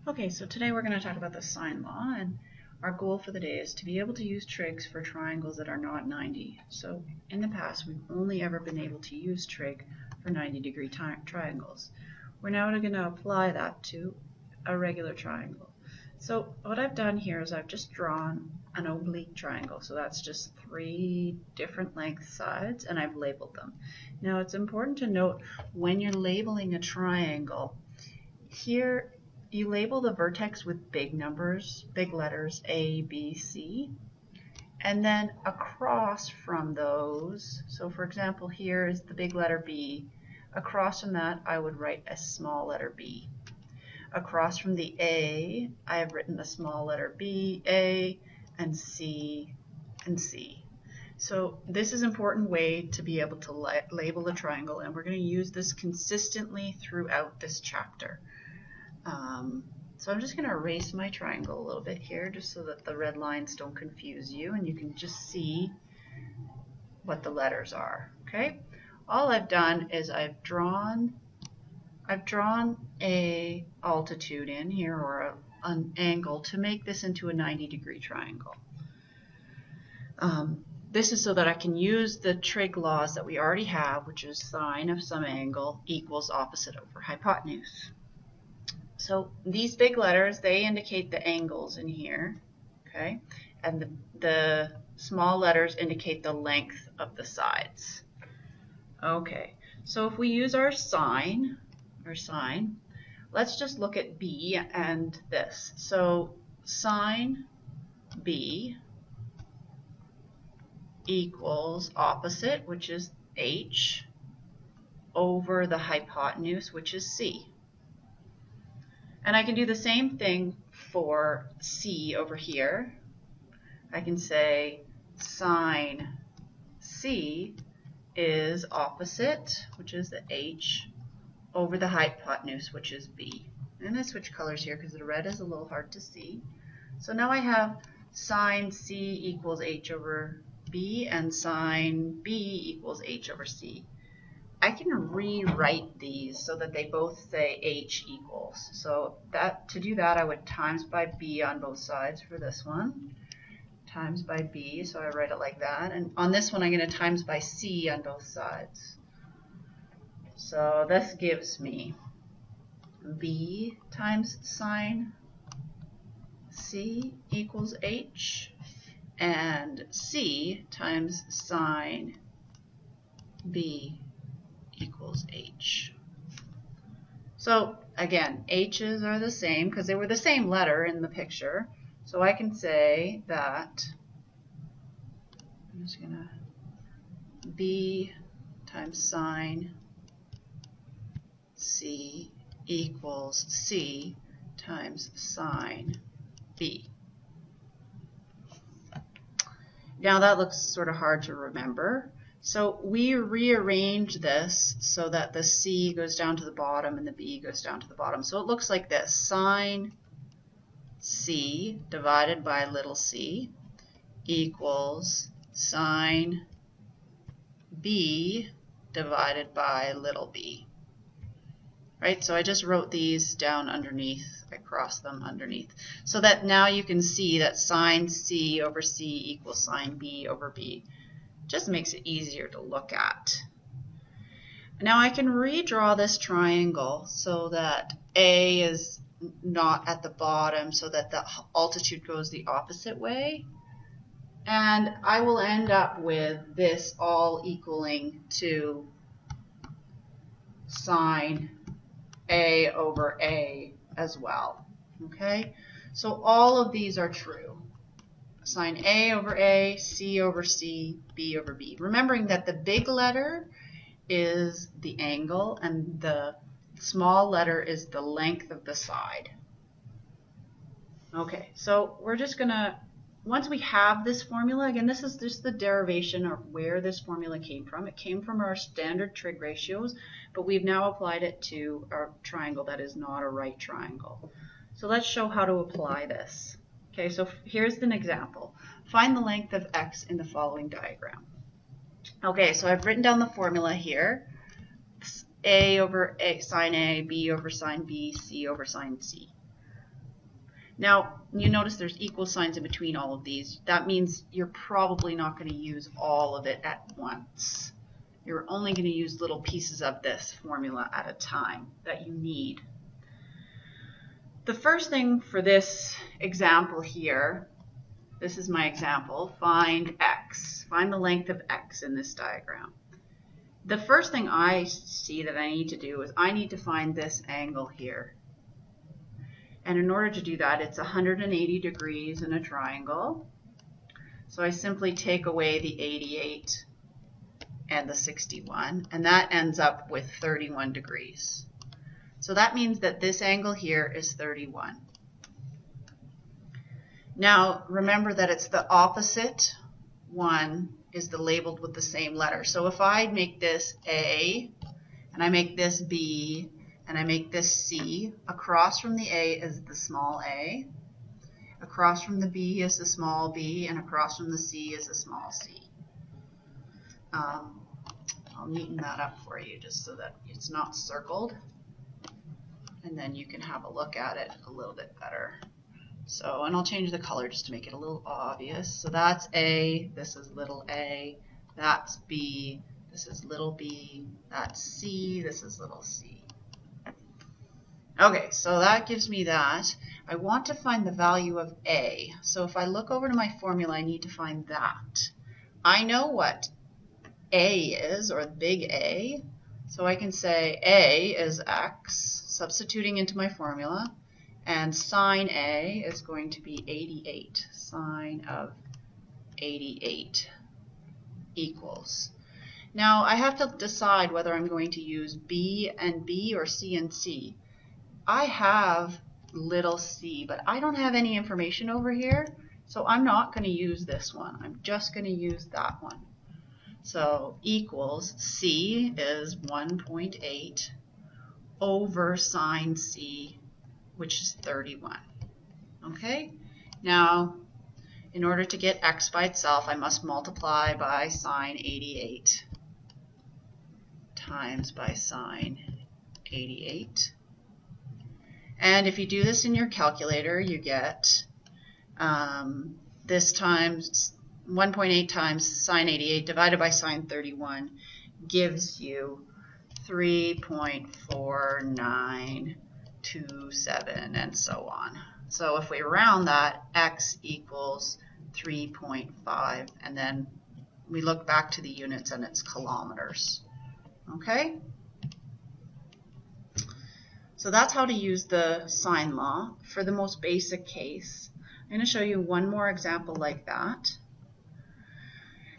Okay, so today we're going to talk about the sine law, and our goal for the day is to be able to use trig for triangles that are not 90. So in the past, we've only ever been able to use trig for 90-degree triangles. We're now going to apply that to a regular triangle. So what I've done here is I've just drawn an oblique triangle. So that's just 3 different length sides, and I've labeled them. Now it's important to note when you're labeling a triangle, here you label the vertex with big numbers, big letters A, B, C, and then across from those, so for example here is the big letter B, across from that I would write a small letter B. Across from the A, I have written a small letter B, A, and C, and C. So this is an important way to be able to label a triangle, and we're going to use this consistently throughout this chapter. So I'm just going to erase my triangle a little bit here just so that the red lines don't confuse you and you can just see what the letters are. Okay? All I've done is I've drawn a altitude in here, or an angle, to make this into a 90-degree triangle. This is so that I can use the trig laws that we already have, which is sine of some angle equals opposite over hypotenuse. So these big letters, they indicate the angles in here, okay? And the small letters indicate the length of the sides. Okay, so if we use our sine, let's just look at B and this. So sine B equals opposite, which is H, over the hypotenuse, which is C. And I can do the same thing for C over here. I can say sine C is opposite, which is the H, over the hypotenuse, which is B. And I switch colors here because the red is a little hard to see. So now I have sine C equals H over B and sine B equals H over C. I can rewrite these so that they both say H equals. So to do that, I would times by B on both sides for this one. Times by B, so I write it like that. And on this one, I'm going to times by C on both sides. So this gives me B times sine C equals H, and C times sine B equals H. So again, H's are the same because they were the same letter in the picture. So I can say that I'm just going to B times sine C equals C times sine B. Now that looks sort of hard to remember. So we rearrange this so that the C goes down to the bottom and the B goes down to the bottom. So it looks like this: sine C divided by little c equals sine B divided by little b. Right? So I just wrote these down underneath. I crossed them underneath. So that now you can see that sine C over C equals sine B over B. Just makes it easier to look at. Now I can redraw this triangle so that A is not at the bottom, so that the altitude goes the opposite way. And I will end up with this all equaling to sine A over A as well. Okay? So all of these are true. Sine A over A, C over C, B over B. Remembering that the big letter is the angle and the small letter is the length of the side. Okay, so we're just going to, once we have this formula, again, this is just the derivation of where this formula came from. It came from our standard trig ratios, but we've now applied it to our triangle that is not a right triangle. So let's show how to apply this. Okay, so here's an example. Find the length of x in the following diagram. Okay, so I've written down the formula here. A over sine A, B over sine B, C over sine C. Now, you notice there's equal signs in between all of these. That means you're probably not going to use all of it at once. You're only going to use little pieces of this formula at a time that you need. The first thing for this example here, this is my example, find x. Find the length of x in this diagram. The first thing I see that I need to do is I need to find this angle here. And in order to do that, it's 180 degrees in a triangle. So I simply take away the 88 and the 61, and that ends up with 31 degrees. So that means that this angle here is 31. Now, remember that it's the opposite one is labeled with the same letter. So if I make this A, and I make this B, and I make this C, across from the A is the small a, across from the B is the small b, and across from the C is the small c. I'll neaten that up for you just so that it's not circled, and then you can have a look at it a little bit better. So, and I'll change the color just to make it a little obvious. So that's A, this is little a, that's B, this is little b, that's C, this is little c. Okay, so that gives me that. I want to find the value of A. So if I look over to my formula, I need to find that. I know what A is, or big A. So I can say A is x, substituting into my formula. And sine A is going to be 88. Sine of 88 equals. Now I have to decide whether I'm going to use B and B or C and C. I have little c, but I don't have any information over here, so I'm not going to use this one. I'm just going to use that one. So equals c is 1.8 over sine c, which is 31. Okay? Now, in order to get x by itself, I must multiply by sine 88 times by sine 88. And if you do this in your calculator, you get this times 1.8 times sine 88 divided by sine 31 gives you 3.4927 and so on. So if we round that, x equals 3.5, and then we look back to the units and it's kilometers. Okay? So that's how to use the sine law for the most basic case. I'm going to show you one more example like that.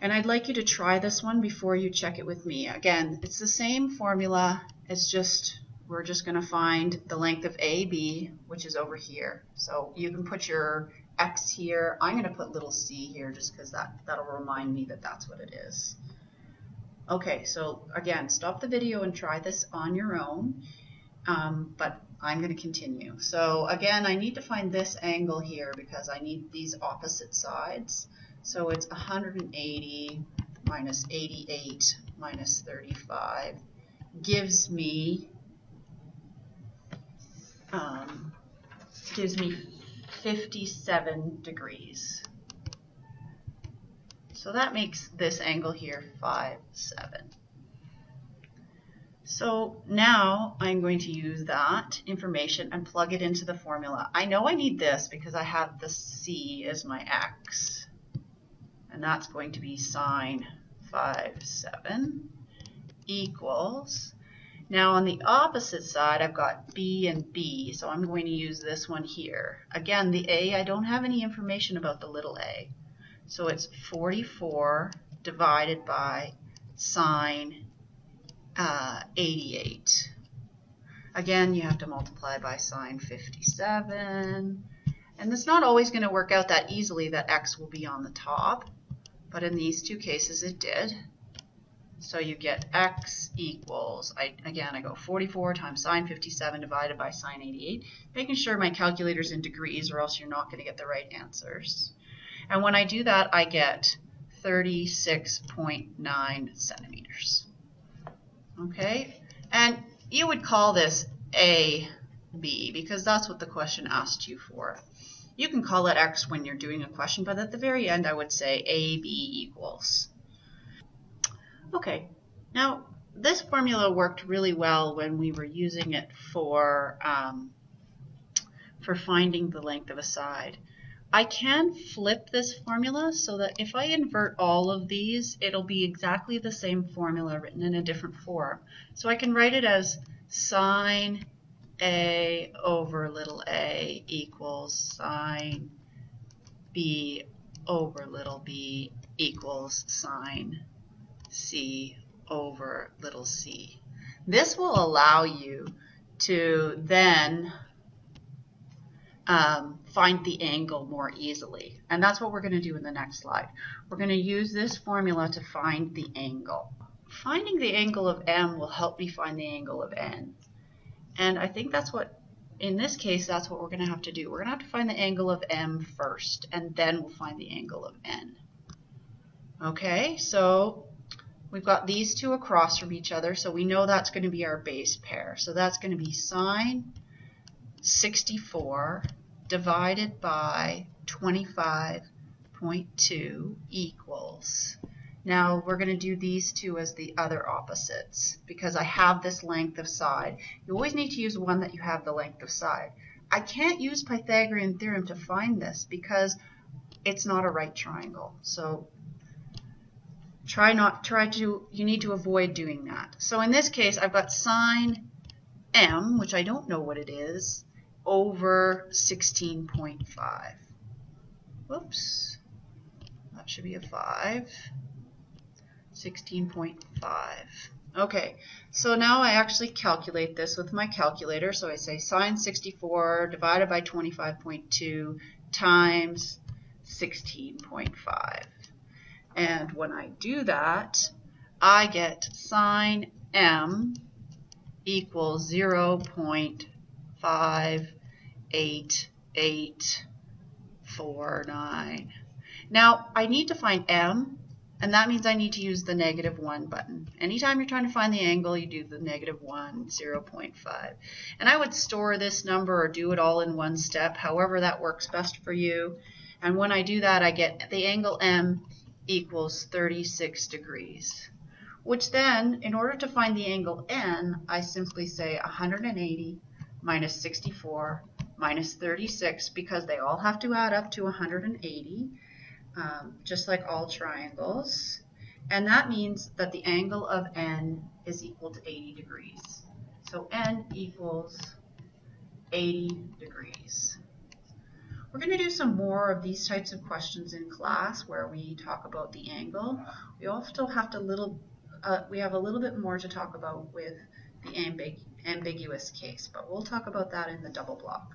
And I'd like you to try this one before you check it with me. Again, it's the same formula. It's just, we're just going to find the length of AB, which is over here. So you can put your X here. I'm going to put little c here just because that'll remind me that that's what it is. Okay, so again, stop the video and try this on your own. But I'm going to continue. So again, I need to find this angle here because I need these opposite sides. So it's 180 minus 88 minus 35 gives me 57 degrees. So that makes this angle here 5'7". So now I'm going to use that information and plug it into the formula. I know I need this because I have the c as my x, and that's going to be sine 5'7" equals. Now on the opposite side I've got b and b, so I'm going to use this one here. Again, the a, I don't have any information about the little a. So it's 44 divided by sine 88. Again, you have to multiply by sine 57. And it's not always going to work out that easily that x will be on the top, but in these two cases it did. So you get x equals, again I go 44 times sine 57 divided by sine 88, making sure my calculator's in degrees or else you're not going to get the right answers. And when I do that, I get 36.9 centimeters. Okay, and you would call this A b, because that's what the question asked you for. You can call it x when you're doing a question, but at the very end I would say AB equals. Okay, now this formula worked really well when we were using it for finding the length of a side. I can flip this formula so that if I invert all of these, it'll be exactly the same formula written in a different form. So I can write it as sine A over little a equals sine B over little b equals sine C over little c. This will allow you to then find the angle more easily. And that's what we're going to do in the next slide. We're going to use this formula to find the angle. Finding the angle of M will help me find the angle of N. And I think that's what, in this case, that's what we're going to have to do. We're going to have to find the angle of M first, and then we'll find the angle of N. Okay, so we've got these two across from each other, so we know that's going to be our base pair. So that's going to be sine 64 divided by 25.2 equals. Now we're going to do these two as the other opposites because I have this length of side. You always need to use one that you have the length of side. I can't use Pythagorean theorem to find this because it's not a right triangle. So you need to avoid doing that. So in this case, I've got sine M, which I don't know what it is, over 16.5. Whoops, that should be a 5. 16.5. Okay, so now I actually calculate this with my calculator. So I say sine 64 divided by 25.2 times 16.5. And when I do that, I get sine M equals 0.58849. Now, I need to find M, and that means I need to use the -1 button. Anytime you're trying to find the angle, you do the -1, 0.5. And I would store this number or do it all in one step, however that works best for you. And when I do that, I get the angle M equals 36 degrees. Which then, in order to find the angle N, I simply say 180 minus 64 minus 36, because they all have to add up to 180, just like all triangles. And that means that the angle of N is equal to 80 degrees. So N equals 80 degrees. We're going to do some more of these types of questions in class where we talk about the angle. We also have we have a little bit more to talk about with the ambiguous case, but we'll talk about that in the double block.